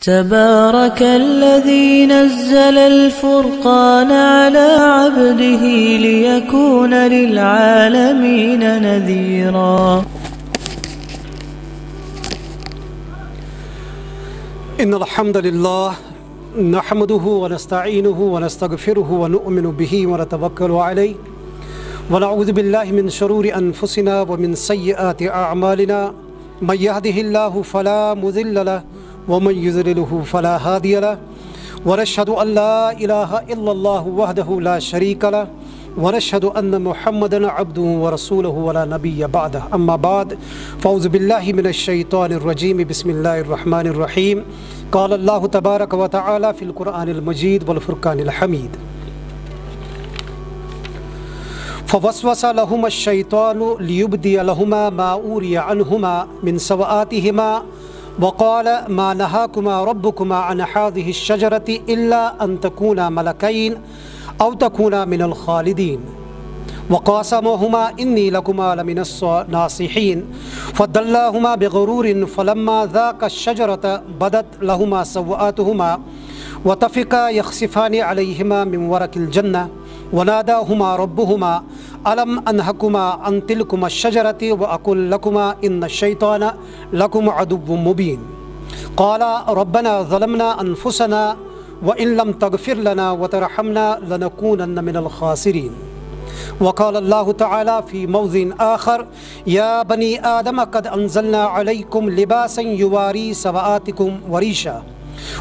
تبارك الذي نزل الفرقان على عبده ليكون للعالمين نذيرا. إن الحمد لله نحمده ونستعينه ونستغفره ونؤمن به ونتوكل عليه ونعوذ بالله من شرور أنفسنا ومن سيئات أعمالنا من يهده الله فلا مضل له ومن يضلله فلا هادي له ونشهد أن لا إله إلا الله وحده لا شريك له ونشهد أن محمدا عبده ورسوله ولا نبي بعده. أما بعد فأعوذ بالله من الشيطان الرجيم. بسم الله الرحمن الرحيم. قال الله تبارك وتعالى في القرآن المجيد والفرقان الحميد. فوسوس لهما الشيطان ليبدي لهما ما أوري عنهما من سوآتهما وقال ما نهاكما ربكما عن هذه الشجرة إلا أن تكونا ملكين أو تكونا من الخالدين وقاسمهما إني لكما لمن الناصحين فدلاهما بغرور فلما ذاقا الشجرة بدت لهما سوآتهما وطفقا يخصفان عليهما من ورق الجنة وناداهما ربهما ألم أنهكما عن تلكما الشجرة وأقل لكما إن الشيطان لكم عدو مبين قال ربنا ظلمنا أنفسنا وإن لم تغفر لنا وترحمنا لنكونن من الخاسرين. وقال الله تعالى في موضع آخر يا بني آدم قد أنزلنا عليكم لباسا يواري سوآتكم وريشا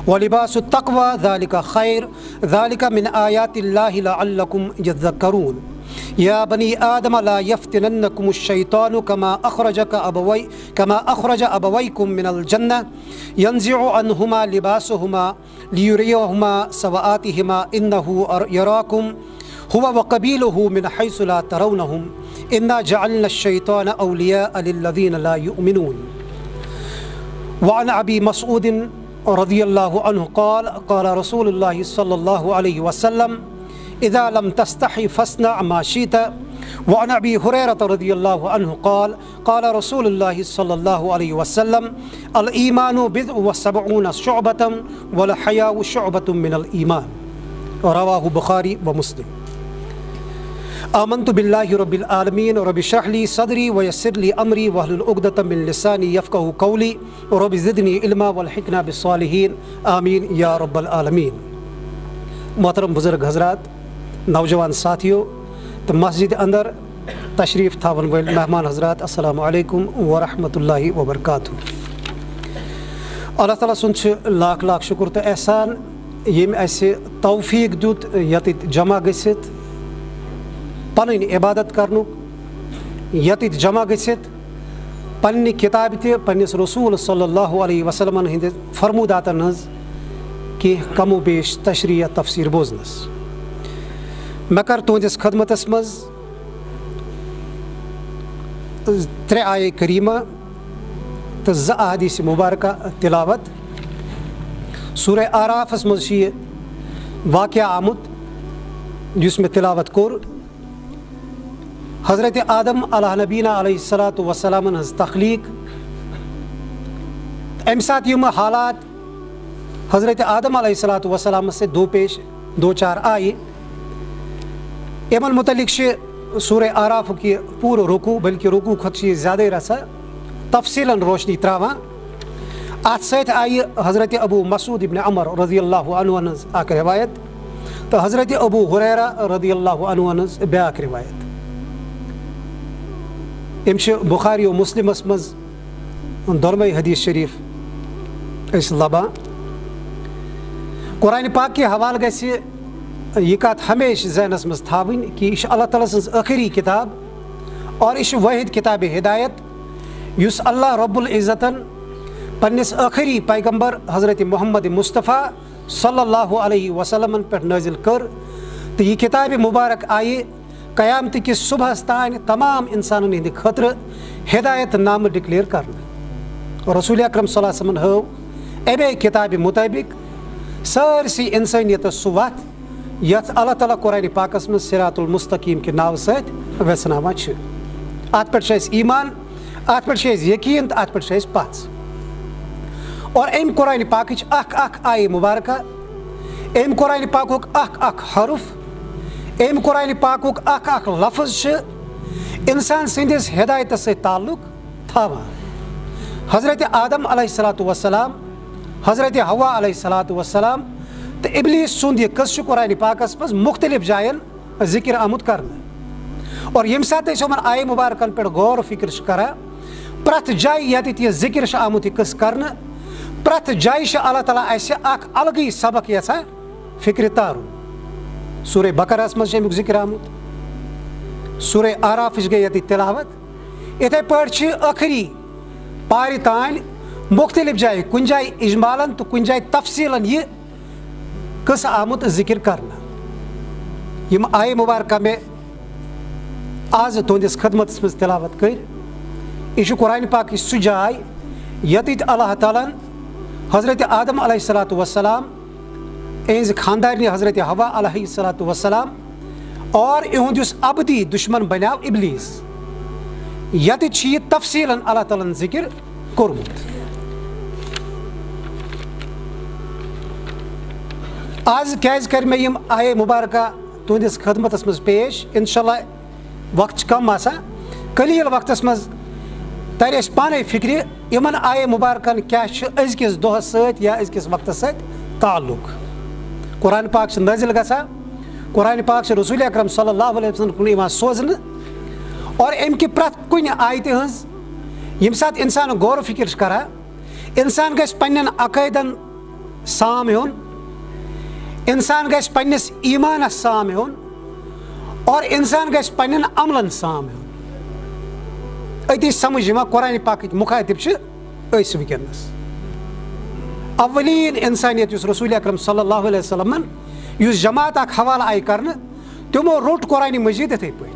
ولباس التقوى ذلك خير ذلك من آيات الله لعلكم يذكرون. يا بني آدم لا يفتننكم الشيطان كما أخرج أبويكم من الجنة ينزع عنهما لباسهما ليريهما سوآتهما إنه يراكم هو وقبيله من حيث لا ترونهم إنا جعلنا الشيطان أولياء للذين لا يؤمنون. وعن أبي مسعود رضي الله عنه قال قال رسول الله صلى الله عليه وسلم إذا لم تستحي فاصنع ما شئت. وعن أبي هريرة رضي الله عنه قال قال رسول الله صلى الله عليه وسلم الإيمان بضع وسبعون شعبة والحياء شعبة من الإيمان. رواه بخاري ومسلم. آمنت بالله رب العالمين رب اشرح لي صدري ويسر لي أمري واحلل عقدة من لساني يفقهوا قولي رب زدني علما والحقنا بالصالحين آمین یا رب العالمین. محترم بزرگ حضرات، نوجوان ساتھیو تو مسجد اندر تشریف تھاون ول مہمان حضرات، السلام علیکم ورحمۃ اللہ وبرکاتہ. اللہ تعالیٰ سُنٛد لاکھ لاکھ شکر تو احسان یم اسہِ توفیق دیُت ییٚتٮ۪تھ جمع گٔژھِتھ پنٕنۍ عبادت کرنُک، ییٚتٮ۪تھ جمع گٔژھِتھ پننہِ کتابہِ تہِ پننِس رسول صلی اللہ علیہ وسلمن ہٕنٛدِ فرموٗداتن ہٕنٛز کینٛہہ کم و بیش تشریح تفسیر بوزنس. مےٚ کر تُہنٛدِس خدمتس منٛز 3 آیے کریٖمہ تہٕ 2 احادیث مبارکہ تلاوت. سورہ اعرافس منٛز چھُ یہِ واقعہ آمُت یُس مےٚ تلاوت کوٚر. حضرت آدم علیہ نبینا علیہ الصلاۃ وسلامن ہٕنٛز تخلیٖق. اَمہِ ساتہٕ یِم حالات حضرت آدم علیہ الصلاۃ وسلام سے دو چار آئے یِمن متعلق چھِ سورہ اعرافُک یہِ پوٗرٕ رکوع، بلکہ رکوع کھۄتہٕ چھِ یہِ زیادَے رژھا تفصیٖلن روشنی ترٛاوان. اَتھ سۭتۍ آیہِ حضرت ابو مسعود ابن عمر رضی اللہ عنہ ہٕنٛز اکھ روایت تہٕ حضرت ابو ہریرہ رضی اللہ عنہ ہٕنٛز بیٛاکھ روایت. یِم چھِ بخاری و مسلمس منٛز دۄنوَے حدیث شریٖف أسۍ لبان. قرآن پاک کے حوالہ گژھِ یہ کتھ ہمیشہ ذہنس منٛز تھاوٕنۍ کہ یہ چھِ اللہ تعالیٰ سٕنٛز ٲخری کتاب اور یہ چھِ وٲحد کتاب ہدایت یُس اللہ رب العزتن پننس ٲخری پیغمبر حضرت محمد مصطفیٰ صلی اللہ علیہ وسلمن پٮ۪ٹھ نٲزِل کٔر. تہٕ یہ کتاب مبارک آیہِ قیامتہٕ کِس صبحس تانۍ تمام انسانن ہٕنٛدِ خٲطرٕ ہدایت نامہٕ ڈکلیئر کرنہٕ. رسول اکرم صلی اللہ علیہ وسلم ہٲو اَمے کتابہِ مطٲبق سٲرسٕے انسٲنیتس سُہ وتھ یتھ اللہ تعالیٰ قرآن پاکس منٛز صراط المستقیٖم کہِ ناوٕ سۭتۍ ویژھناوان چھِ. اتھ پٮ۪ٹھ چھُ اَسہِ ایٖمان، اتھ پٮ۪ٹھ چھُ اَسہِ یقیٖن تہٕ اتھ پٮ۪ٹھ چھُ اَسہِ پژھ. اور ام قرآن پاکچ اخ آیہ مبارکہ ام قرآن پاکک اخ حرف ام قرآن پاکک اخ لفظ انسان سندس ہدایت سے تعلق تھاوان. حضرت آدم علیہ الصلوۃ والسلام حضرت حوا علیہ الصلوۃ والسلام تو ابلیس سند یہ قصہ قرآن پاکس مز مختلف جائن ذکر آمت کرنے. اور یم سات یمن آیہ مبارکن پہ غور و فکر کران پرت جائے یت یہ ذکر آمت یہ قصہ کرنے پرت جائے اللہ تعالیٰ اسہ اخ الگی سبق یژھان فکر تارن. سورہ بقرہ مز امیک ذکر آمت سورہ اعراف گئی یت تلاوت اتھے پٲٹھۍ ٲخری پارِ تان مختلف جائے کن جائے اجمالن تو کن جائے تفصیلن یہ قصہ آمت ذکر کرنا. یم آیہ مبارکہ میں آز تہندس خدمت مز تلاوت کر یہ قرآن پاک سہ جائے یت اللہ تعالیٰ حضرت آدم علیہ الصلوۃ والسلام اہز خاندارنہ حضرت حوا علیہ الصلوۃ والسلام اور اہد اس ابدی دشمن بنیو ابلیس یت یہ تفصیلاً اللہ تعالیٰ ذکر کورمت. آز کیاز کر میں یم آیہ مبارکہ تہندس خدمتس مز پیش انشاءاللہ وقت کم آسان قلیل وقتس مز تر اس پانے فکر یمن آیہ مبارکن کیا ازکس دہس ست یا ازکس وقتس ست تعلق. قرآن پاک سے نازل گژھان قرآن پاک سے رسول اکرم صلی اللہ علیہ وسلم کن سوزن اور ام کی پرت کن آیتہ ہز یم سات انسان غور و فکر کران انسان گژھِ پننن عقائدن سام ہیون انسان گژھِ پننس ایمانس سام ہیون اور انسان گژھِ پننن عملن سام ہیون. اتی سمجھ یوان قرآن پاک مخاطب اس ونکس اولین انسانیت اس رسول اکرم صلی اللہ علیہ وسلم اس جماعت اخ حوالہ آئی کرنے تمو روٹ قرآن مجید اتھے پہ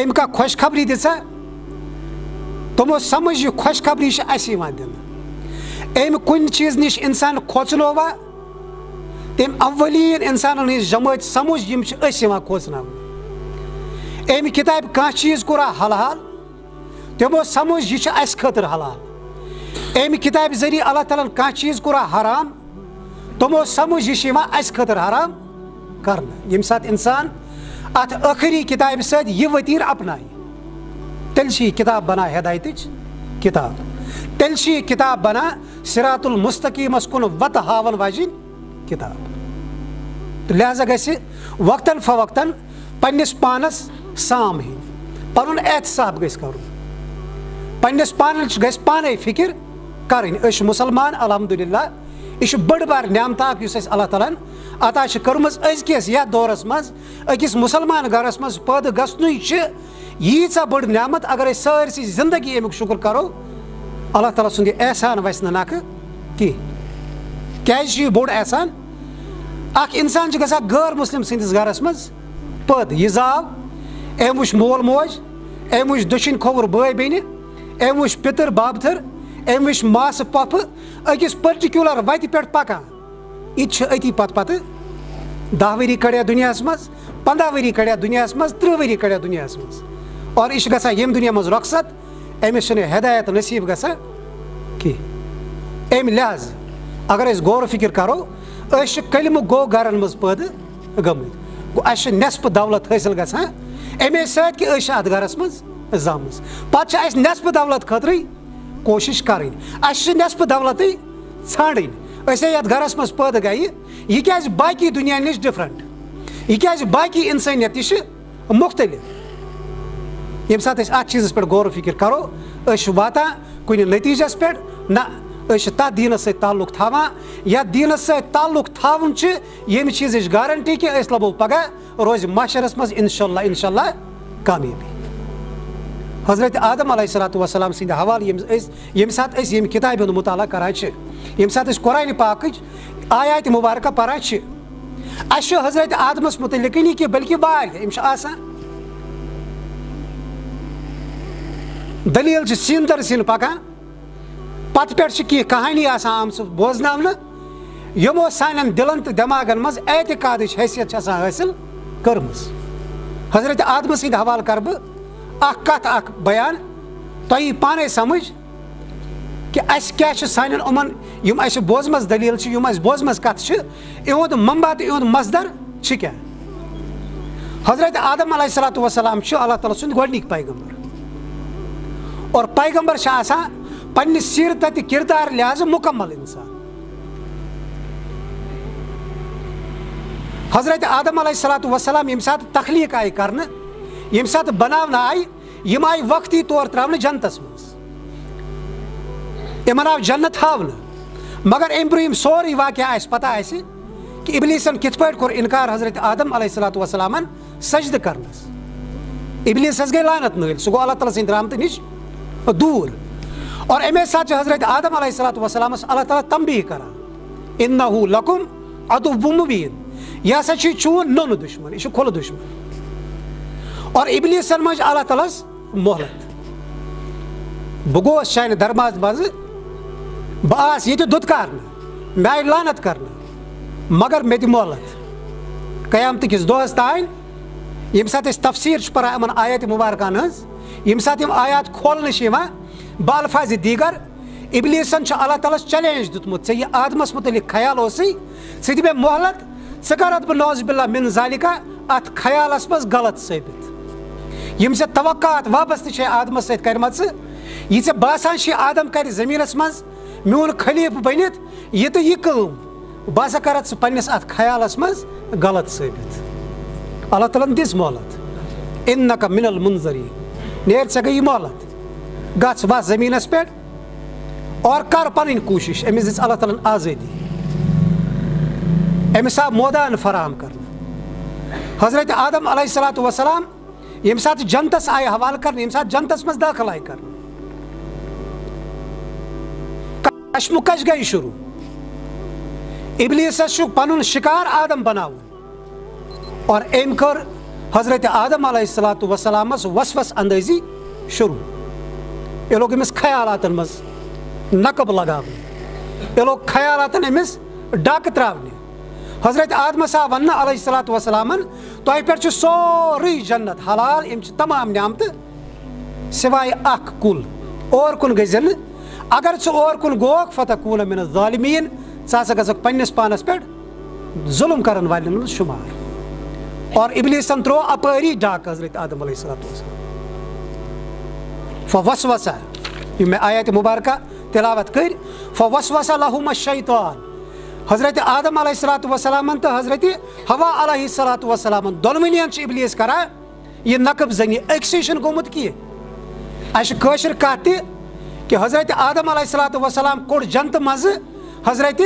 ام کا خوشخبری دژا تمو سمجھ یہ خوشخبری اس دن ام کن چیز نش انسان کھوچنوا تم اولین انسان ہز جماعت سمجھ یم کھوچنا ام کتاب کھانا چیز کورا حلال تمو سمجھ یہ اس خاطر حلال ام کتاب ذریعہ اللہ تعالیٰ کھانا چیز کورا حرام تمو سمجھ یہ اس خاطر حرام کرنا. یم سات انسان ات آخری کتاب ست یہ وتیر اپنائے تیل یہ کتاب بنا ہدایت کتاب تیل یہ کتاب بنا صراط المستقیمس کن وت ہاون واجن کتاب. لہذا گژھِ وقتاً فوقتاً پننس پانس سام ہین پن احتساب گژھِ کرُن پننس پانس گژھِ پانے فکر کرٕنۍ أسۍ چھِ مسلمان الحمدللہ یہ بڑ بار نعمت اکھ یُس اَسہِ اللہ تعالیٰ عطا چھِ کٔرمٕژ أزکِس یتھ دورس منٛز أکِس مسلمان گرس منٛز پٲدٕ گژھنُے چھِ ییٖژاہ بٔڑ نعمت اگر أسۍ سٲرسٕے زندگی امیُک شکر کرو اللہ تعالیٰ سُنٛد یہِ احسان وسہِ نہٕ نکھٕ کینٛہہ. کیازِ چھُ یہِ بوٚڑ احسان اکھ انسان چھُ گژھان غٲر مسلم سٕنٛدِس گرس منٛز پٲدٕ یہِ زاو أمۍ وٕچھ مول موج أمۍ وٕچھ دٔچھِنۍ کھووُر بٲے بیٚنہِ أمۍ وٕچھ پِتٕر بابتھٕر أمۍ وٕچھ ماسہٕ پۄپھٕ أکِس پٔرٹِکیوٗلر وتہِ پٮ۪ٹھ پکان یہِ تہِ چھُ أتی پتہٕ 10 ؤری کڑیا دُنیاہس منٛز 15 ؤری کڑیا دُنیاہس منٛز 30 ؤری کڑیا دُنیاہس منٛز اور یہِ چھُ گژھان ییٚمہِ دُنیا منٛز رۄخصت أمِس چھُنہٕ ہدایت نصیٖب گژھان کینٛہہ. امہِ لحاظ اگر أسۍ غور و فکر کرو أسۍ چھِ کلمہٕ گوٚو گرن منٛز پٲدٕ گٔمٕتۍ گوٚو اَسہِ چھِ نٮ۪صفہٕ دولت حٲصِل گژھان امے سۭتۍ کہِ أسۍ چھِ اتھ گرس منٛز زامٕژ پتہٕ چھِ اَسہِ نٮ۪صفہٕ دولت خٲطرٕے کوشش کرٕنۍ اَسہِ چھِ نٮ۪صفہٕ دولتٕے ژھانڈٕنۍ أسۍ یتھ گرس منٛز پٲدٕ گٔیہِ یہِ کیازِ باقی دُنیا نِش ڈفرنٹ یہِ کیازِ باقی انسٲنیت یہِ چھِ مختلف. ییٚمہِ ساتہٕ أسۍ اتھ چیٖزس پٮ۪ٹھ غور و فکر کرو أسۍ چھِ واتان کُنہِ نٔتیٖجس پٮ۪ٹھ نہ أسۍ چھِ تتھ دیٖنس سۭتۍ تعلق تھاوان یتھ دیٖنس سۭتۍ تعلق تھاوُن چھِ ییٚمہِ چیٖزٕچ گارنٹی کہِ أسۍ لبو پگاہ روزِ محشرس منٛز انشاءاللہ کامیٲبی. حضرت آدم علیہ الصلوۃ والسلام سٕنٛدِ حوالہٕ ییٚمہِ ساتہٕ أسۍ ییٚمہِ کِتابہِ ہُنٛد مُطالعہ کران چھِ ییٚمہِ ساتہٕ أسۍ قرآنِ پاکٕچ آیاتِ مُبارکہ پران چھِ اَسہِ چھُ حضرت آدمس متعلقٕے نہٕ کینٛہہ بلکہِ واریاہ یِم چھِ آسان دلیٖل چھِ سیٖن در سیٖن پکان پتہٕ پٮ۪ٹھ چھِ کینٛہہ کہانی آسان آمژٕ بوزناونہٕ یِمو سانٮ۪ن دِلن تہٕ دٮ۪ماغن منٛز اعتقادٕچ حیثیت چھِ آسان حٲصِل کٔرمٕژ. حضرت آدمہٕ سٕنٛدِ حوالہٕ کرٕ بہٕ اکھ کتھ اکھ بیان تۄہہِ یی پانے سمجھ کہ اس کیا چھ سانن امن یم اس بوزمس دلیل چھ یم اس بوزمس کت چھ ایہند منبع ایہند مصدر چھ کیا حضرت آدم علیہ الصلوۃ والسلام چھ اللہ تعالیٰ سند گۄڈنیک پیغمبر اور پیغمبر چھ آسان پنہ سیرت تہ کردار لحاظ مکمل انسان حضرت آدم علیہ الصلوۃ والسلام یم سات تخلیق آئی کرنے یم سات بناونا آئی یم آئی وقتی طور تراونے جنتس مز یمن آو جنت ہاونا مگر ام برہم سوری واقعہ آس پتہ آس کہ ابلیسن کت پٲٹھۍ کوٚر انکار حضرت آدم علیہ الصلوۃ والسلامن سجدٕ کرنس ابلیس گئی لعنت نٲلۍ سُہ گوٚو اللہ تعالیٰ سٕنٛدِ رحمتہٕ نِش دوٗر اور امے ساتہٕ چھُ حضرت آدم علیہ الصلوۃ والسلامس اللہ تعالیٰ تنبیہ کران انہ لکم عدو مبین یہ ہسا چون نون دشمن یہ کھل دشمن اور ابلیسن مجھ اللہ تعالیٰ مہلت بہ گوس چانہ درماز مز بہس یہ دُت کرنے مے آئی لعنت کرنے مگر مے دِ مہلت قیامت کس دۄہس تانۍ ییٚمہِ ساتہٕ أسۍ تفسیٖر چھِ پران یِمن آیات مبارکان ہٕنٛز ییٚمہِ ساتہٕ یِم آیات کھولنہٕ چھِ یِوان بالفاظِ دیگر ابلیسن چھُ اللہ تعالیٰ چیلینج دیُتمُت ژےٚ یہِ آدمس متعلق خیال اوسٕے ژٕ دِ مےٚ مہلت ژٕ کر اتھ بہٕ نعوذ باللہ من ذالکہ اتھ خیالس منٛز غلط ثٲبت یم ژےٚ توقعات وابستہٕ چھے آدمس سۭتۍ کرِمژٕ یہِ ژےٚ باسان چھِ آدم کرِ زٔمیٖنس منٛز میون خلیٖفہٕ بٔنِتھ یہِ تہٕ یہِ کٲم بہٕ ہسا کر ژٕ پننس اتھ خیالس منٛز غلط ثٲبت اللہ تعالیٰ ہن دِژ مہلت انکا من المنظرین نیر ژےٚ گٔے یہِ مہلت گژھ وس زٔمیٖنس پٮ۪ٹھ اور کر پنٕنۍ کوٗشش أمِس دِژ اللہ تعالیٰ ہن آزٲدی أمِس آو مٲدان فراہم کرنہٕ حضرت آدم علیہ الصلوۃ والسلام ییٚمہِ ساتہٕ جنتس آیہِ حوالہٕ کرنہٕ ییٚمہِ ساتہٕ جنتس منٛز دٲخل آیہِ کرنہٕ کشمکش گئی شروع ابلیسس چھُ پنُن شکار آدم بناوُن اور أمۍ کٔر حضرت آدم علیہ الصلوۃ والسلامس وسوس اندٲزی شروع یہِ لوگ أمِس خیالاتن منٛز نقب لگاونہٕ یہِ لوگ خیالاتن أمِس ڈاکہٕ تراونہِ حضرت آدمس آو وننہٕ علیہ الصلوۃ والسلامن تۄہہِ پٮ۪ٹھ چھُ سورُے جنت حلال یِم چھِ تمام نعمتہٕ سوائے اکھ کُل اور کُن گٔژھۍ نہٕ اگر ژٕ اور کُن گوکھ فتکوٗنہ من الظالمیٖن ژٕ ہسا گژھکھ پننس پانس پٮ۪ٹھ ظلم کرن والٮ۪ن منٛز شُمار اور ابلیسن تروو اپٲری ڈاکہٕ حضرت آدم علیہ الصلوۃ والسلام فوسوسہ یِم مےٚ آیاتِ مبارکہ تلاوت کٔرۍ فوسوسہ لہم الشیطان حضرت آدم علیہ الصلوۃ والسلامن تہٕ حضرت حوا علیہ الصلوۃ والسلامن دۄنوٕنیَن چھِ ابلیس کران یہِ نقب زنی أکسٕے چھُنہٕ گوٚمُت کینٛہہ اسہِ چھِ کٲشِر کتھ تہِ کہ حضرت آدم علیہ الصلوۃ والسلام کوٚڑ جنتہٕ منٛزٕ حضرت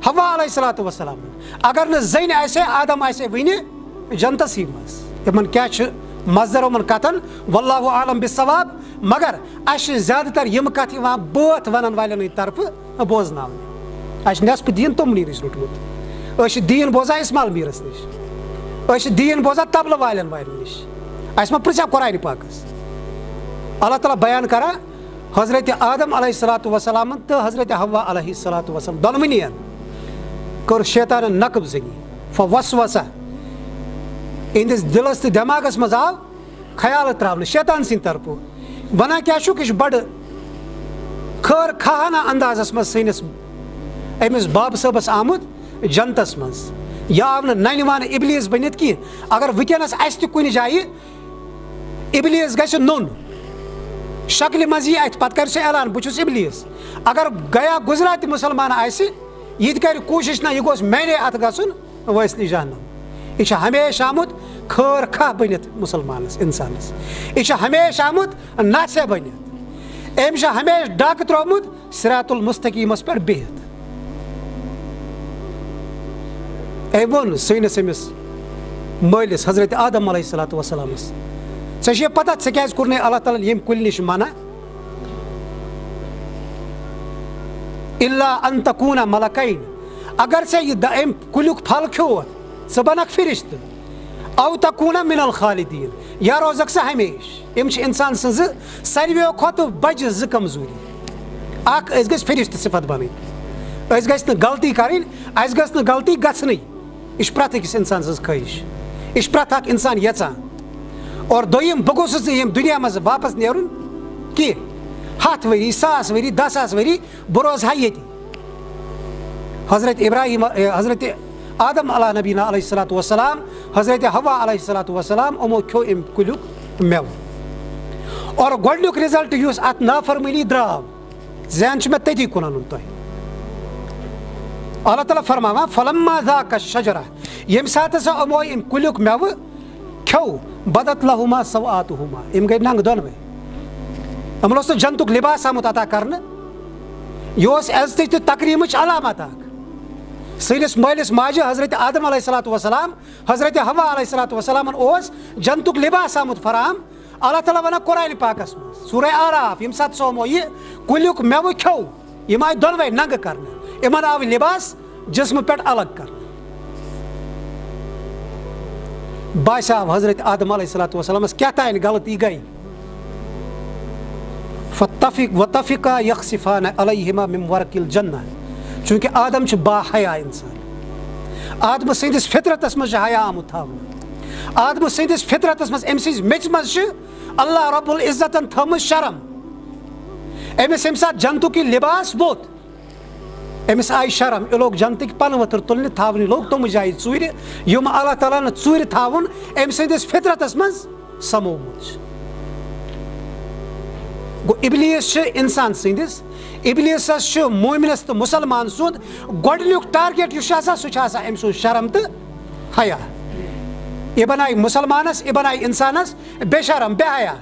حوا علیہ الصلوۃ والسلامن اگر نہٕ زٔنۍ آسہِ ہے آدم آسہِ ہے وٕنہِ جنتسٕے منٛز یِمن کیاہ چھُ مصدر یِمن کتھن واللہ عالم بالصواب مگر اسہِ چھِ زیادٕ تر یِم کتھٕ یِوان بٲتھ ونن والٮ۪ن ہٕنٛدِ طرفہٕ بوزناونہٕ اسہِ چھُ نٮ۪صفہٕ دیٖن تِمنٕے نِش روٚٹمُت أسۍ چھِ دیٖن بوزان اسمال میٖرس نِش أسۍ چھِ دیٖن بوزان تبلہٕ والٮ۪ن والٮ۪ن نِش اسہِ ما پرژھیٛاو قرآنِ پاکس اللہ تعالیٰ بیان کران حضرت آدم علیہ الصلوۃ والسلامن تہٕ حضرت حوا علیہ الصلوۃ والسلام دۄنوٕنیَن کٔر شیطانن نقب زنی فوسوسہ اِہنٛدِس دِلس تہٕ دٮ۪ماغس منٛز آو خیالہٕ تراونہٕ شیطان سٕنٛدِ طرفہٕ ونان کیاہ چھُکھ یہِ چھُ بڑٕ خٲر خواہانہ اندازس منٛز سٲنِس أمِس بابہٕ صٲبس آمُت جنتس منٛز یہِ آو نہٕ ننہِ وانہٕ ابلیس بٔنِتھ کینٛہہ اگر وٕنکیٚنس اسہِ تہِ کُنہِ جایہِ ابلیس گژھِ نوٚن شکلہِ منٛز یی اتھِ پتہٕ کرِ سُہ اعلان بہٕ چھُس ابلیس اگر گیا گُزرا تہِ مُسلمان آسہِ یہِ تہِ کرِ کوٗشش نہ یہِ گوٚژھ میانے اتھٕ گژھُن وٲسۍ نہٕ جہنم یہِ چھُ ہمیشہ آمُت خٲر خواہ بٔنِتھ مُسلمانس انسانس یہِ چھُ ہمیشہ آمُت ناصح بٔنِتھ أمۍ چھُ ہمیشہ ڈاکہٕ تروومُت صراط المستقیٖمس پٮ۪ٹھ بِہِتھ أمۍ ووٚن سٲنِس أمِس مٲلِس حضرت آدم علیہ الصلوۃ والسلامس ژےٚ چھے پتہ ژےٚ کیازِ کوٚرنَے اللہ تعالیٰ ییٚمہِ کُلہِ نِش منع الا ان تکوٗنہ ملکین اگر ژےٚ یہِ امہِ کُلیُک پھل کھیوٚوتھ ژٕ بنکھ فرشتہٕ او تکوٗنہ من الخالدیٖن یا روزکھ ژٕ ہمیشہ یِم چھِ انسان سٕنٛزٕ ساروِیو کھۄتہٕ بجہِ زٕ کمزوٗری اکھ أسۍ گٔژھۍ فرشتہٕ صفت بنٕنۍ أسۍ گژھِ نہٕ غلطی کرٕنۍ اسہِ گٔژھ نہٕ غلطی گژھنٕے یہِ چھِ پرٛٮ۪تھ أکِس انسان سٕنٛز خٲہِش یہِ چھِ پرٛٮ۪تھ اکھ انسان یژھان اور دوٚیِم بہٕ گوٚژھُس نہٕ ییٚمہِ دُنیا منٛز واپس نیرُن کینٛہہ ہتھ ؤری 1000 ؤری 10,000 ؤری بہٕ روزٕ ہا ییٚتی. حضرت ابراہیم حضرت آدم علیہ نبینا علیہ الصلوۃ والسلام حضرت حوا علیہ الصلوۃ والسلام یِمو کھیوٚو اَمہِ کُلیُک مٮ۪وٕ. اور گۄڈنیُک رِزلٹ یُس اَتھ نافرمٲنی درٛاو ذہن چھُ مےٚ تٔتی کُن اَنُن تۄہہِ. اللہ تعالیٰ فرماوان فلما ذاق الشجرہ ییٚمہِ ساتہٕ ہسا یِمو اَمہِ کُلیُک مٮ۪وٕ کھیوٚو بدت لہما سوآتہما یِم گٔے ننٛگہٕ دۄنوَے. یِمن اوس نہٕ جنتُک لباس آمُت عطا کرنہٕ. یہِ اوس عزتٕچ تہٕ تقریٖمٕچ علامت اکھ. سٲنِس مٲلِس ماجہِ حضرت آدم علیہ الصلوۃ والسلام حضرت حوا علیہ الصلوۃ والسلامن اوس جنتُک لباس آمُت فراہم. اللہ تعالیٰ وَنان قرآنِ پاکس منٛز سورہ آراف ییٚمہِ ساتہٕ سُہ یِمو یہِ کُلیُک مٮ۪وٕ کھیوٚو یِم آیہِ دۄنوَے ننٛگہٕ کرنہٕ. یِمن آو لباس جسمہٕ پٮ۪ٹھ الگ کرنہٕ. باسیٛاو حضرت آدم علیہ الصلوۃ والسلامس کیٛاہ تانۍ غلطی گٔے. وَطَفِقَا يَخْصِفَانَ عَلَيْهِمَا مِنْ وَرَقِ الْجَنَّةِ چوٗنٛکہِ آدم چھُ با حیا اِنسان. آدمہٕ سٕنٛدِس فطرتس منٛز چھُ حیا آمُت تھاونہٕ. آدمہٕ سٕنٛدِس فطرتس منٛز أمۍ سٕنٛزِ میٚژِ منٛز چھِ اللہ رب العزتن تھٲومٕژ شرم. أمِس ییٚمہِ ساتہٕ جنتُک یہِ لباس ووٚتھ أمِس آیہِ شرم. یہِ لوگ جنتٕکۍ پن ؤتھٕر تُلنہِ تھاونہِ لوگ تِمہٕ جایہِ ژوٗرِ یِم اللہ تعالیٰ ہن ژوٗرِ تھاوُن أمۍ سٕنٛدِس فطرتس منٛز سمومُت چھُ. گوٚو ابلیس چھُ انسان سٕنٛدِس ابلیسس چھُ مومنس تہٕ مُسلمان سُنٛد گۄڈنیُک ٹارگیٹ یُس چھُ آسان سُہ چھُ آسان أمۍ سُنٛد شرم تہٕ حیا. یہِ بنایہِ مُسلمانس یہِ بنایہِ انسانس بے شرم بے حیا.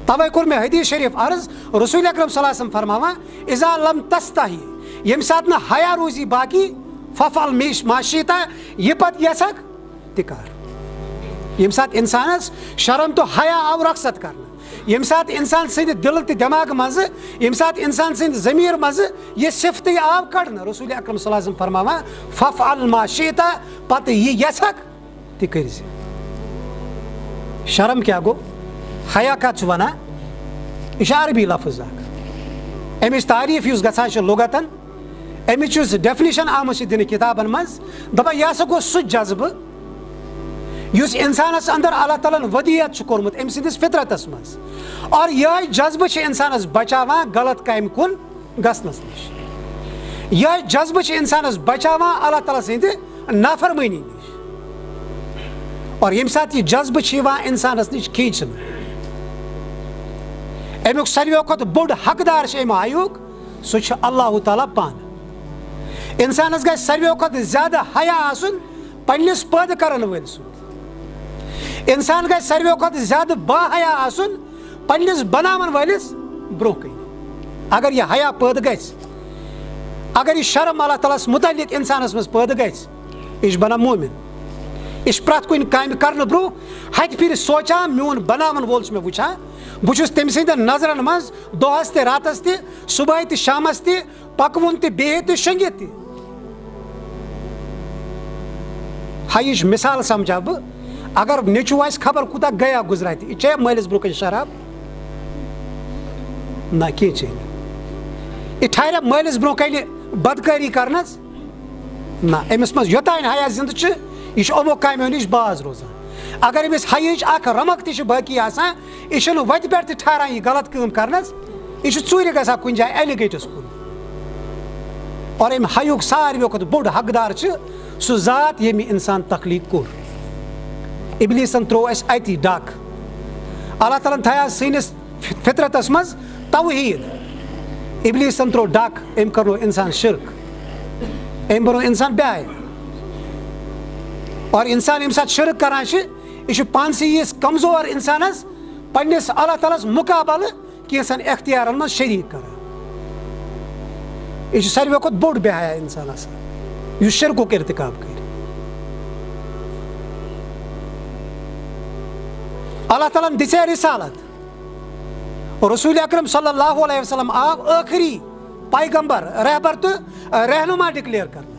توے کوٚر مےٚ حدیث شریف عرض رسول اکرم صلی اللہ علیہ وسلم فرماوان اذا لم تستحی ییٚمہِ ساتہٕ نہٕ حیا روزی باقی ففعل ما شئتا یہِ پتہٕ یژھکھ تہِ کر. ییٚمہِ ساتہٕ انسانس شرم تہٕ حیا آو رخصت کرنہٕ ییٚمہِ ساتہٕ انسان سٕنٛدِ دِلہٕ تہٕ دٮ۪ماغہٕ منٛزٕ ییٚمہِ ساتہٕ انسان سٕنٛدِ ضمیٖر منٛزٕ یہِ صفتٕے آو کڑنہٕ رسول اکرم صلی اللہ علیہ وسلم فرماوان ففعل ما شئتا پتہٕ یہِ یژھکھ تہِ کٔرزِ. شرم کیٛاہ گوٚو حیا کتھ چھُ ونان یہِ چھُ عربی لفظ اکھ. امِچ تعریٖف یُس گژھان چھِ لُغتن امِچ یُس ڈیفنِشن آمٕژ چھِ دِنہٕ کِتابن منٛز دپان یہِ ہسا گوٚو سُہ جذبہٕ یُس انسانس اندر اللہ تعالیٰ ہن ودیت چھُ کوٚرمُت أمۍ سٕنٛدِس فطرتس منٛز. اور یِہوے جذبہٕ چھِ انسانس بچاوان غلط کامہِ کُن گژھنس نِش. یِہوے جذبہٕ چھِ انسانس بچاوان اللہ تعالیٰ سٕنٛدِ نافرمٲنی نِش. اور ییٚمہِ ساتہٕ یہِ جذبہٕ چھُ یِوان انسانس نِش کھیٖنچنہٕ امیُک ساروِیو کھۄتہٕ بوٚڑ حقدار چھُ امہِ حیُک سُہ چھُ اللہ تعالیٰ پانہٕ. انسانس گژھِ ساروِیو کھۄتہٕ زیادٕ حیا آسُن پننِس پٲدٕ کرن وٲلۍ سُنٛد. انسان گژھِ ساروِیو کھۄتہٕ زیادٕ با حیا آسُن پننِس بناون وٲلِس برونٛہہ کَنہِ. اگر یہِ حیا پٲدٕ گژھِ اگر یہِ شرم اللہ تعالیٰ ہس متعلق انسانس منٛز پٲدٕ گژھِ یہِ چھُ بنان مومن. یہِ چھُ پرٛٮ۪تھ کُنہِ کامہِ کرنہٕ برونٛہہ ہتہِ پھِرِ سونٛچان میون بناون وول چھُ مےٚ وٕچھان بہٕ چھُس تٔمۍ سٕنٛدٮ۪ن نظرن منٛز دۄہس تہِ راتس تہِ صبحٲے تہِ شامس تہِ پکوُن تہِ بِہِتھ تہِ شۄنٛگِتھ تہِ. حیِچ مثال سمجھا بہٕ اگر نیٚچوٗ آسہِ خبر کوٗتاہ گیا گُزرا تہِ یہِ چیٚیہِ مٲلِس برونٛہہ کَنہِ شراب نہ کینٛہہ چیٚیہِ نہٕ. یہِ ٹھہرِ مٲلِس برونٛہہ کَنہِ بدکٲری کرنس نہ أمِس منٛز یوٚتانۍ حیا زِندٕ چھُ یہِ چھُ یِمو کامیو نِش باز روزان. اگر أمِس حیِچ اکھ رمق تہِ چھِ باقٕے آسان یہِ چھُنہٕ وتہِ پٮ۪ٹھ تہِ ٹھہران یہِ غلط کٲم کرنس یہِ چھُ ژوٗرِ گژھان کُنہِ جایہِ ایلِگیٹس کُن. اور امہِ حیُک ساروِیو کھۄتہٕ بوٚڑ حقدار چھُ سُہ ذات ییٚمہِ انسان تخلیٖق کوٚر. ابلیسن تروو اسہِ اتی ڈاک. اللہ تعالیٰ ہن تھایو سٲنِس فطرتس منٛز توحیٖد. ابلیسن تروو ڈاک أمۍ کرنو انسان شرک أمۍ بنوو انسان بے حیا. اور انسان ییٚمہِ ساتہٕ شرک کران چھُ یہِ چھُ پانسٕے یِژھ کمزور انسانس پننِس اللہ تعالیٰ ہس مُقابلہٕ کینٛژن اختیارن منٛز شریٖک کران. یہِ چھُ ساروِیو کھۄتہٕ بوٚڑ بے حیا انسان آسان یُس شرکُک ارتکاب کرِ. اللہ تعالیٰ ہن دِژے رسالت رسول اکرم صلی اللہ علیہ وسلم آو ٲخری پیغمبر رہبر تہٕ رہنما ڈکلیئر کرنہٕ.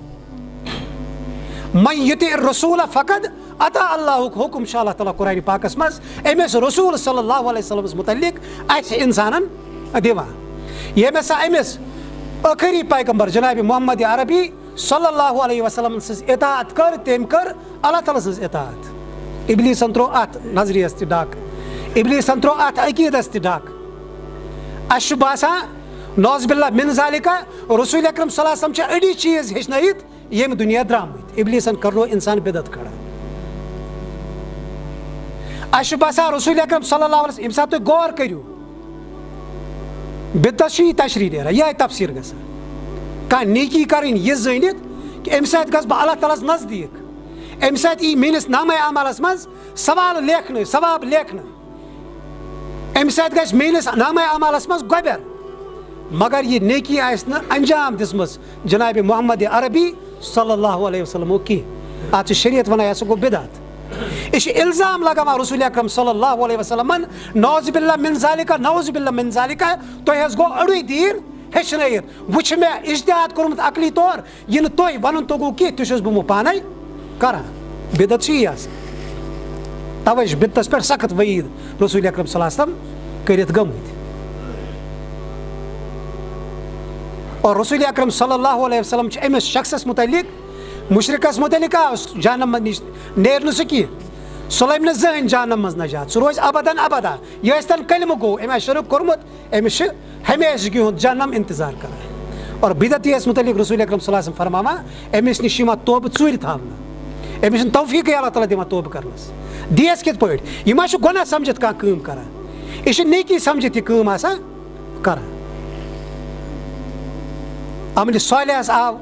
من یُطع الرسول فقد اطاع اللہُک حُکم چھُ اللہ تعالیٰ قرآنِ پاکس منٛز أمِس رسول صلی اللہ علیہ وسلمس متعلق اَسہِ انسانن دِوان. ییٚمۍ ہسا أمِس ٲخری پیغمبر جنابِ محمد عربی صلی اللہ علیہ وسلم سٕنٛز اطاعت کٔر تٔمۍ کٔر اللہ تعالیٰ سٕنٛز اطاعت. ابلیسن تروو اتھ نظریس تہِ ڈاک ابلیسن تروو اتھ عقیٖدس تہِ ڈاک. اَسہِ چھُ باسان نعوذ باللہ من ذالکہ رسول اکرم صلی اللہ علیہ وسلم چھِ أڑی چیٖز ہیٚچھنٲیِتھ ییٚمہِ دُنیا درٛامٕتۍ ابلیسن کرنو اِنسان بدعت کھڑا اَسہِ چھُ باسان رسول اکرم صلی اللہ علیہ وسلم ییٚمہِ ساتہٕ تُہۍ غور کٔرِو بدعت چھُ یہِ تشریح نیران یِہے تفسیٖر گژھان کانٛہہ نیکی کَرٕنۍ یہِ زٲنِتھ کہِ اَمہِ سۭتۍ گژھٕ بہٕ اللہ تعالیٰ ہس نزدیٖک اَمہِ سۭتۍ یی میٲنِس نامے عملس منٛز ثواب لیکھنہٕ اَمہِ سۭتۍ گژھِ میٲنِس نامے عملس منٛز گۄبیر مگر یہِ نیکی آسہِ نہٕ انجام دِژمٕژ جنابِ محمد عربی صلی اللہ علیہ وسلمو کینٛہہ اتھ چھِ شریعت ونان یہِ ہسا گوٚو بدعت یہِ چھِ الزام لگاوان رسول اکرم صلی اللہ علیہ وسلمن نعوذ باللہ من ذالکہ تۄہہِ حظ گوٚو أڑُے دیٖن ہیٚچھنٲیِتھ وۄنۍ چھُ مےٚ اجتہاد کوٚرمُت عقلی طور یہِ نہٕ تۄہہِ وَنُن توٚگوٗ کینٛہہ تہِ چھُس بہٕ پانے کران بدعت چھِ یی آسان توے چھُ بدعتس پٮ۪ٹھ سخت وعیٖد رسول اکرم صلی اللہ علیہ وسلم کٔرِتھ گٔمٕتۍ اور رسول اکرم صلی اللہ علیہ وسلم چھِ أمِس شخصس متعلق مشرکس متعلق جہنم نِش نیرِ نہٕ سُہ کینٛہہ سُہ لبہِ نہٕ زٕہٕنۍ جہنم منٛز نجات سُہ روزِ ابدن ابدا یہِ ٲسۍتن کلمہٕ گوٚو أمۍ آسہِ شرک کوٚرمُت أمِس چھِ ہمیشگی ہُنٛد جہنم انتظار کران اور بدعتی یس متعلق رسول اکرم صلی اللہ علیہ وسلم فرماوان أمِس نِش یِوان توبہٕ ژوٗرِ تھاونہٕ أمِس چھُنہٕ توفیٖقٕے اللہ تعالیٰ دِوان توبہٕ کرنس دیس کِتھ پٲٹھۍ یہِ ما چھُ گۄناہ سمجھِتھ کانٛہہ کٲم کران یہِ چھِ نیکی سمجھِتھ یہِ کٲم آسان کران عملِ صالحس آو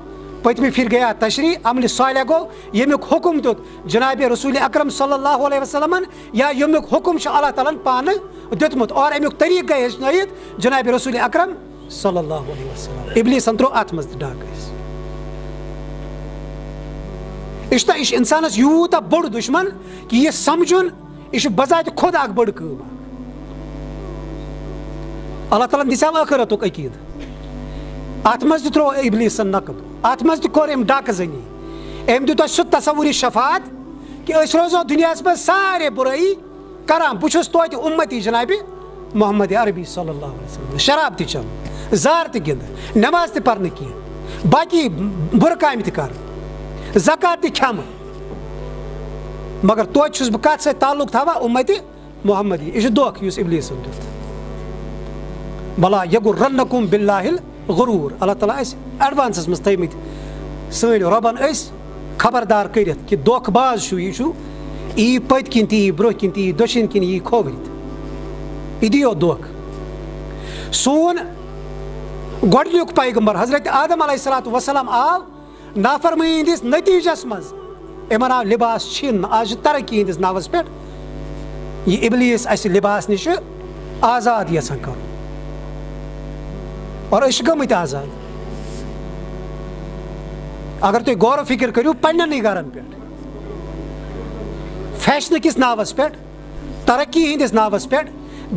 پٔتمہِ پھِرِ گٔیے اَتھ تشریح عملِ صالح گوٚو ییٚمیُک حُکم دیُت جنابِ رسول اکرم صلی اللہ علیہ وسلمن یا ییٚمیُک حُکم چھُ اللہ تعالیٰ ہن پانہٕ دیُتمُت اور امیُک طریٖقہٕ گٔے ہیٚچھنٲیِتھ جنابِ رسول اکرم صلی اللہ علیہ وسلم ابلیسن ترٛوو اتھ منٛز تہِ ڈاکہٕ أسۍ یہِ چھُ انسانس یوٗتاہ بوٚڑ دُشمن کہِ یہِ سمجھُن یہِ چھُ بذاتہِ خۄد اکھ بٔڑ کٲم اکھ اللہ تعالیٰ ہن دِژیو ٲخرتُک عقیٖدٕ اتھ منٛز تہِ ترٛوو ابلیسن نقب اتھ منٛز تہِ کوٚر أمۍ ڈاکہٕ زٔنی أمۍ دیُت اَسہِ سُہ تصوُری شفاعت کہِ أسۍ روزو دُنیاہس منٛز سارے بُرٲیی کران بہٕ چھُس توتہِ اُمتی جنابِ محمد عربی صلی اللہ علیہ وسلم شراب تہِ چٮ۪وان زار تہِ گِنٛدٕ نٮ۪ماز تہِ پرنہٕ کینٛہہ باقٕے بُرٕ کامہِ تہِ کرٕ زکات تہِ کھٮ۪مہٕ مگر توتہِ چھُس بہٕ کتھ سۭتۍ تعلق تھاوان اُمتِ محمدی یہِ چھُ دھوکہٕ یُس ابلیسن دیُت بلا یغرنکم باللہ الغرور اللہ تعالیٰ آسہِ ایڈوانسس منٛز تھٲیمٕتۍ سٲنۍ رۄبن أسۍ خبردار کٔرِتھ کہِ دھوکہٕ باز چھُ یہِ چھُ یہِ یی پٔتۍ کِنۍ تہِ یی برٛونٛہہ کِنۍ تہِ یی دٔچھِنۍ کِنۍ یی کھووٕرِتھ یہِ دِیو دھوکہٕ سون گۄڈنیُک پیغمبر حضرت آدم علیہ الصلوۃ والسلام آو نافرمٲنی ہِنٛدِس نٔتیٖجس منٛز یِمن آو لباس چھِننہٕ آز چھُ ترقی ہِنٛدِس ناوس پٮ۪ٹھ یہِ ابلیس اسہِ لباس نِش آزاد یژھان کرُن اور أسۍ چھِ گٔمٕتۍ آزاد اگر تُہۍ غور و فِکر کٔرِو پننٮ۪نٕے گرن پٮ۪ٹھ فیشنہٕ کِس ناوس پٮ۪ٹھ ترقی ہِنٛدِس ناوس پٮ۪ٹھ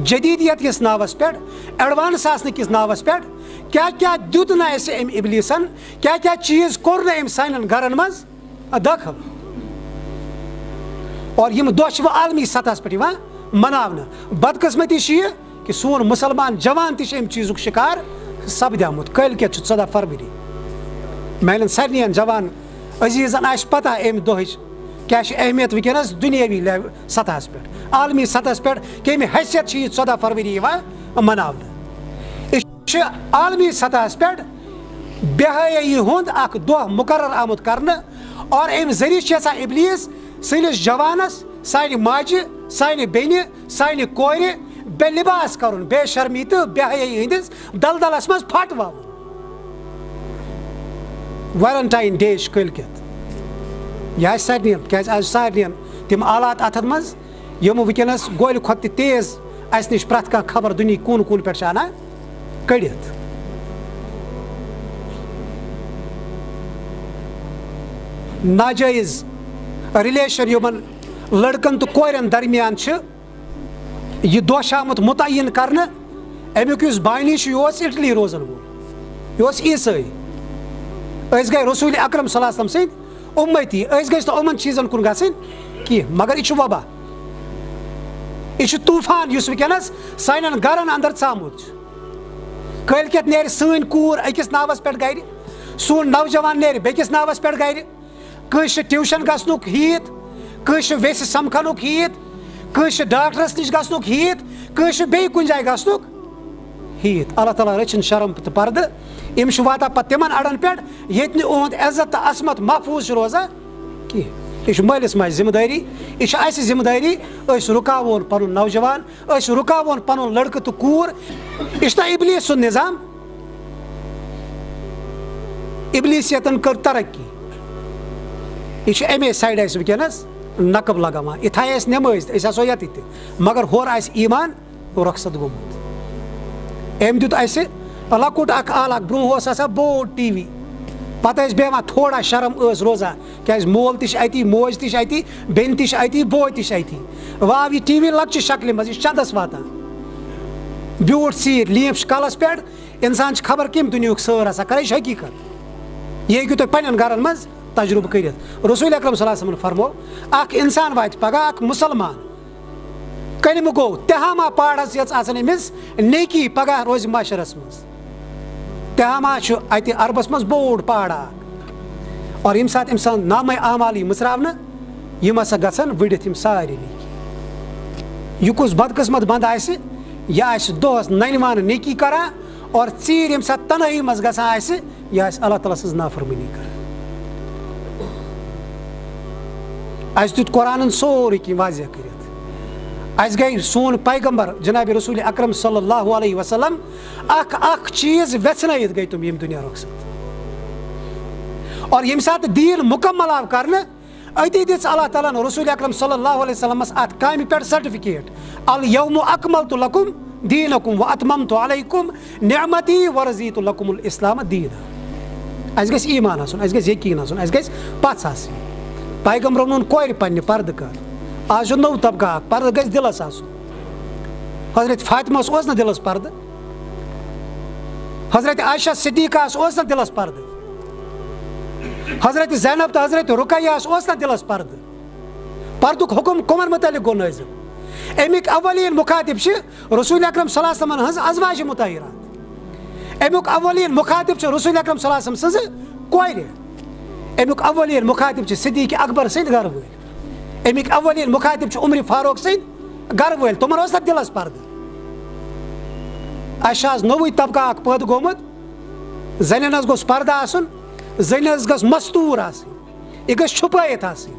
جدیٖدیت کِس ناوس پٮ۪ٹھ ایڈوانس آسنہٕ کِس ناوس پٮ۪ٹھ کیاہ کیاہ دیُت نہٕ اَسہِ أمۍ ابلیسن کیاہ کیاہ چیٖز کوٚر نہٕ أمۍ سانٮ۪ن گرن منٛز دٲخل اور یِم دۄہ چھِ وۄنۍ عالمی سطحس پٮ۪ٹھ یِوان مناونہٕ بدقٕسمتی چھِ یہِ کہِ سون مُسلمان جوان تہِ چھِ أمۍ چیٖزُک شِکار سپدیومُت کٲلۍ کٮ۪تھ چھُ 14 فرؤری میانٮ۪ن سارنٕے جوان عزیٖزن آسہِ پتہ امہِ دۄہٕچ کیاہ چھِ اہمیت وٕنکیٚنس دُنیٲوی سطحس پٮ۪ٹھ عالمی سطحس پٮ۪ٹھ کمہِ حیثیت چھِ یہِ 14 فرؤری یِوان مناونہٕ یہِ چھُ عالمی سطحس پٮ۪ٹھ بے حیٲیی ہُنٛد اکھ دۄہ مُقرر آمُت کرنہٕ اور امہِ ذٔریعہٕ چھِ یژھان ابلیس سٲنِس جوانس سانہِ ماجہِ سانہِ بیٚنہِ سانہِ کورِ بے لباس کرُن بے شرمی تہٕ بے حیٲیی ہٕنٛدِس دلدلس منٛز پھٹواوُن ویلنٹاین ڈے چھُ کٲلۍ کٮ۪تھ یہِ آسہِ سارنٕے کیازِ آز چھِ سارنٕے تِم آلات اتھن منٛز یِم وٕنکیٚنس گولہِ کھۄتہٕ تہِ تیز اسہِ نِش پرٛٮ۪تھ کانٛہہ خبر دُنہِکۍ کوٗنہٕ کوٗنہٕ پٮ۪ٹھ چھِ انان کٔڑِتھ ناجٲیز رِلیشن یِمن لڑکن تہٕ کورٮ۪ن درمیان چھِ یہِ دۄہ چھُ آمُت مُتعین کرنہٕ امیُک یُس بانی چھُ یہِ اوس اِٹلی روزن وول یہِ اوس عیٖسٲے أسۍ گٔے رسول اکرم صلی اللہ علیہ وسلم سٕنٛدۍ اُمتی أسۍ گٔژھۍ نہٕ یِمن چیٖزن کُن گژھٕنۍ کینٛہہ مگر یہِ چھُ وبا یہِ چھُ طوٗفان یُس وٕنکیٚنس سانٮ۪ن گرن انٛدر ژامُت چھُ کٲلۍ کٮ۪تھ نیرِ سٲنۍ کوٗر أکِس ناوس پٮ۪ٹھ گرِ سون نوجوان نیرِ بیٚکِس ناوس پٮ۪ٹھ گرِ کٲنٛسہِ چھُ ٹیوٗشن گژھنُک ہیٚتھ کٲنٛسہِ چھُ ویسہِ سمکھنُک ہیٚتھ کٲنٛسہِ چھُ ڈاکٹرس نِش گژھنُک ہیٚتھ کٲنٛسہِ چھُ بیٚیہِ کُنہِ جایہِ گژھنُک ہیت اللہ تعالیٰ رچھن شرم تو پردٕ یم واتان پتہٕ تمن اڑن پٮ۪ٹھ ییٚتہِ نہٕ اُہُنٛد عزت تہٕ عصمت محفوظ چھُ روزان کینٛہہ یہ مٲلِس ماجہِ ذمہٕ دٲری یہ اَسہِ ذمہٕ دٲری أسۍ رُکاوون پنُن نوجوان أسۍ رُکاوون پنُن لڑکہٕ تہٕ کوٗر یہ چھُ ابلیس سُنٛد نظام ابلیسیتن کٔر ترقی یہ چھُ امی سایڈ اَسہِ وٕنکیٚنس نقب لگاوان یہِ تھایہِ اَسہِ نٮ۪مٲزۍ تہِ أسۍ آسو ییٚتہِ تہِ مگر ہورٕ آسہِ ایٖمان رۄخصت گوٚمُت أمۍ دیُت اَسہِ لۄکُٹ اکھ آل اکھ برونٛہہ اوس آسان بوٚڑ ٹی وی پتہٕ ٲسۍ بیٚہوان تھوڑا شرم ٲس روزان کیٛازِ مول تہِ چھِ اَتی موج تہِ چھِ اَتی بیٚنہِ تہِ چھِ اَتی بوے تہِ چھِ اَتی وۄنۍ آو یہِ ٹی وی لۄکچہِ شکلہِ منٛز یہِ چھُ چندس واتان بیوٗٹھ ژیٖرۍ لیٖمپ چھِ کلس پٮ۪ٹھ اِنسان چھِ خبر کمہِ دُنیہُک سٲر آسان کران یہِ چھِ حقیٖقت یہِ ہیٚکِو تُہۍ پننٮ۪ن گرن منٛز تجربہٕ کٔرِتھ رسول اکرم صلی اللہ علیہ وسلم فرمو اکھ انسان واتہِ پگاہ اکھ مُسلمان کلمہٕ گوٚو تہامہ پاڑس یٲژ آسان أمِس نیکی پگاہ روزِ معاشرس منٛز تہامہ چھُ اتہِ عربس منٛز بوٚڑ پہاڑ اکھ اور ییٚمہِ ساتہٕ أمۍ سُنٛد نامے اعمال یی مٕژراونہٕ یِم ہسا گژھن وٕڑِتھ یِم سارے نیکی یہِ کُس بدقٕسمت بنٛد آسہِ یہِ آسہِ دۄہس ننہِ وانہٕ نیکی کران اور ژیٖرۍ ییٚمہِ ساتہٕ تنہٲیی منٛز گژھان آسہِ یہِ آسہِ اللہ تعالیٰ سٕنٛز نافرمٲنی کران اَسہِ دیُت قرآنن سورُے کینٛہہ واضح کٔرِتھ اَسہِ گٔے سون پیغمبر جناب رسول اکرم صلی اللہ علیہ وسلم اکھ چیٖز ویژھنٲیِتھ گٔے تِم ییٚمہِ دُنیا رۄخصت اور ییٚمہِ ساتہٕ دیٖن مُکمل آو کرنہٕ أتی دِژ اللہ تعالیٰ ہن رسول اکرم صلی اللہ علیہ وسلمس اتھ کامہِ پٮ۪ٹھ سرٹِفکیٹ الیوم اکملتُ لکم دیٖنکم واتممتُ علیکم نعمتی ورضیتُ لکم الاسلام دیٖنا اَسہِ گژھِ ایٖمان آسُن اَسہِ گژھِ یقیٖن آسُن اَسہِ گژھِ پژھ آسٕنۍ پیغمبرن ووٚن کورِ پننہِ پردٕ کر آز چھُ نوٚو طبقہٕ اکھ پردٕ گژھِ دِلس آسُن حضرت فاطمہس اوس نہٕ دِلس پردٕ حضرت عائشہ صدیقہس اوس نہٕ دِلس پردٕ حضرت زینب تہٕ حضرت رُقیہس اوس نہٕ دِلس پردٕ پردُک حُکم کٕمن متعلق گوٚو نٲزِل امیُک اولین مُخاطب چھِ رسول اکرم صلی اللہ علیہ وسلم ہٕنٛز ازواجہِ مطہرات امیُک اولین مُخاطب چھِ رسول اکرم صلی اللہ علیہ وسلم سٕنٛزٕ کورِ امیُک اولین مُخاطب چھِ صدیق اکبر سٕنٛدۍ گرٕ وٲلۍ امیُک اولین مُخاطب چھِ عمر فاروق سٕنٛدۍ گرٕ وٲلۍ تِمن اوس نہٕ دِلس پردٕ اَسہِ چھُ آز نوٚوُے طبقہٕ اکھ پٲدٕ گوٚمُت زنٮ۪ن حظ گوٚژھ پردٕ آسُن زنہِ حظ گٔژھ مستوٗر آسٕنۍ یہِ گژھِ چھُپٲیِتھ آسٕنۍ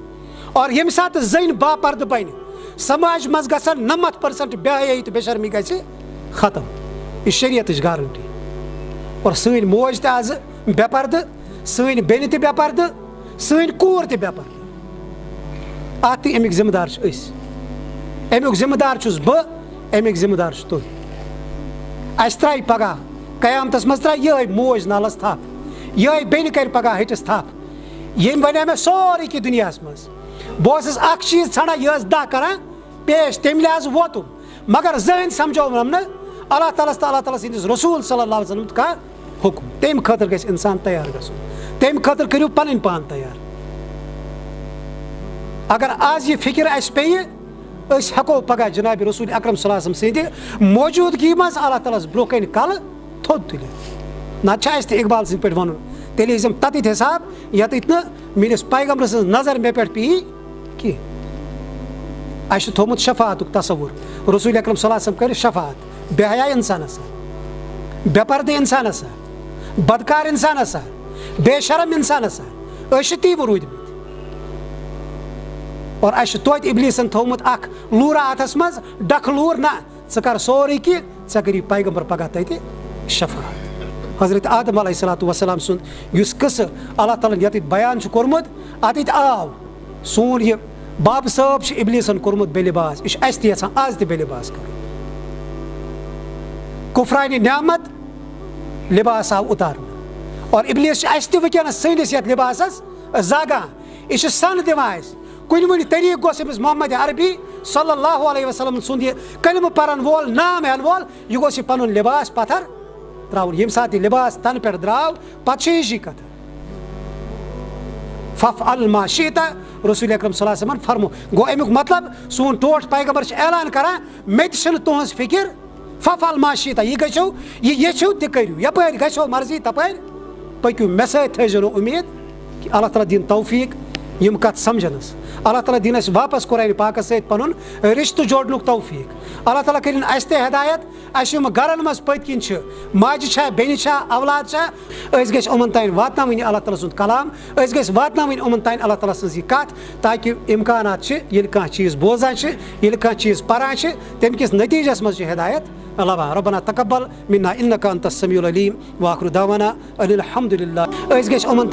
اور ییٚمہِ ساتہٕ زٔنۍ باپردٕ بنہِ سماج منٛز گژھن 90% بے حیٲیی تہٕ بے شرمی گژھِ ختم یہِ شریعتٕچ گارنٹی اور سٲنۍ موج تہِ آزٕ بے پردٕ سٲنۍ بیٚنہِ تہِ بے پردٕ سٲنۍ کوٗر تہِ بے پردٕ اتھ تہِ امیِکۍ ذمہٕ دار چھِ أسۍ امیُک ذمہٕ دار چھُس بہٕ امیِکۍ ذمہٕ دار چھُ تُہۍ اَسہِ ترٛایہِ پگاہ قیامتس منٛز ترٛایہِ یِہٕے موج نالس تھپھ یِہٕے بیٚنہِ کرِ پگاہ ہٹِس تھپھ ییٚمۍ وَنیو مےٚ سورُے کینٛہہ دُنیاہس منٛز بہٕ اوسُس اکھ چیٖز ژھانڈان یہِ ٲس 10 کران پیش تمہِ لحاظہٕ ووتُم مگر زٕہٕنۍ سمجھونم نہٕ اللہ تعالیٰ ہس تہٕ اللہ تعالیٰ سٕنٛدِس رسوٗل صلی اللہ علیہ وسلم کانٛہہ حُکم تمہِ خٲطرٕ گژھِ انسان تیار گژھُن تمہِ خٲطرٕ کٔرِو پنٕنۍ پان تیار اگر آز یہِ فکر اَسہِ پیٚیہِ أسۍ ہٮ۪کو پگاہ جناب رسول اکرم صلی اللہ علیہ وسلم سٕنٛدِ موجوٗدگی منٛز اللہ تعالیٰ ہس برونٛہہ کنہِ کلہٕ تھوٚد تُلِتھ نتہٕ چھُ اَسہِ تہِ اقبال سٕنٛدۍ پٲٹھۍ وَنُن تیٚلہِ ٲسۍ یِم تَتِتھ حساب ییٚتٮ۪تھ نہٕ میٲنِس پیغمبر سٕنٛز نظر مےٚ پٮ۪ٹھ پیٚیہِ کینٛہہ اَسہِ چھُ تھوٚومُت شفاعتُک تصوُر رسول اکرم صلی اللہ علیہ وسلم کرِ شفاعت بے حیا انسان ہسا بے پردٕ انسان ہسا بدکار انسان ہسا بے شرم انسان ہسا أسۍ چھِ تی روٗدمٕتۍ اور اَسہِ چھُ توتہِ ابلیسن تھوٚومُت اکھ لوٗرا اتھس منٛز ڈکھٕ لوٗر نہ ژٕ کر سورُے کینٛہہ ژےٚ کٔری پیغمبر پگاہ تتہِ شفاعت حضرت آدم علیہ الصلوۃ والسلام سُنٛد یُس قصہٕ اللہ تعالیٰ ہن ییٚتٮ۪تھ بیان چھُ کوٚرمُت اتٮ۪تھ آو سون یہِ بابہٕ صٲب چھُ ابلیسن کوٚرمُت بے لباس یہِ چھُ اَسہِ تہِ یژھان آز تہِ بے لباس کرُن کفرانہِ نعمت لباس آو اُتارنہٕ اور ابلیس چھُ اَسہِ تہِ وٕنکیٚنس سٲنِس یتھ لباسس زاگان یہِ چھُ سن دِوان اَسہِ کُنہِ وُنہِ طریٖقہٕ گوٚژھ أمِس محمد عربی صلی اللہ علیہ وسلم سُنٛد یہِ کلمہٕ پرن وول نام ہٮ۪ن وول یہِ گوٚژھ یہِ پنُن لباس پتھر تراوُن ییٚمہِ ساتہٕ یہِ لباس تنہٕ پٮ۪ٹھ درٛاو پتہٕ چھِ ہِشی کتھ فَفعل ما شِئْتَ رسول اکرم صلی اللہ علیہ وسلم فرمو گوٚو امیُک مطلب سون ٹوٹھ پیغمبر چھُ اعلان کران مےٚ تہِ چھنہٕ تُہنٛز فکر فَفعل ما شِئْتَ یہِ گٔژھِو یہِ یژھِو تہِ کٔرِو یپٲرۍ گژھو مرضی تپٲرۍ پٔکِو مےٚ سۭتۍ تھٲیزیو نہٕ اُمید کہِ اللہ تعالیٰ دِیِن توفیٖق یم کت سمجھنس اللہ تعالیٰ دین اس واپس قرآن پاک ست پنن رشتہ جوڑنک توفیق اللہ تعالیٰ کرن اس تہ ہدایت اس یم گرن مز پت کن ماجہ چھا بین چھا اولاد چھا اس گژھِ یمن تین واتناوٕنۍ اللہ تعالیٰ سُنٛد کلام اس گژھِ واتناوٕنۍ یمن تین اللہ تعالیٰ سٕنٛز یہ کتھ تاکہ امکانات چھ ییٚلہِ کانٛہہ چیٖز بوزان چھ ییٚلہِ کانٛہہ چیٖز پران چھ تمہِ کِس نتیجس مز چھ ہدایت لبان ربنا تقبل منا انک انت السمیع العلیم واخر دعوانا ان الحمد للہ اس گژھِ یمن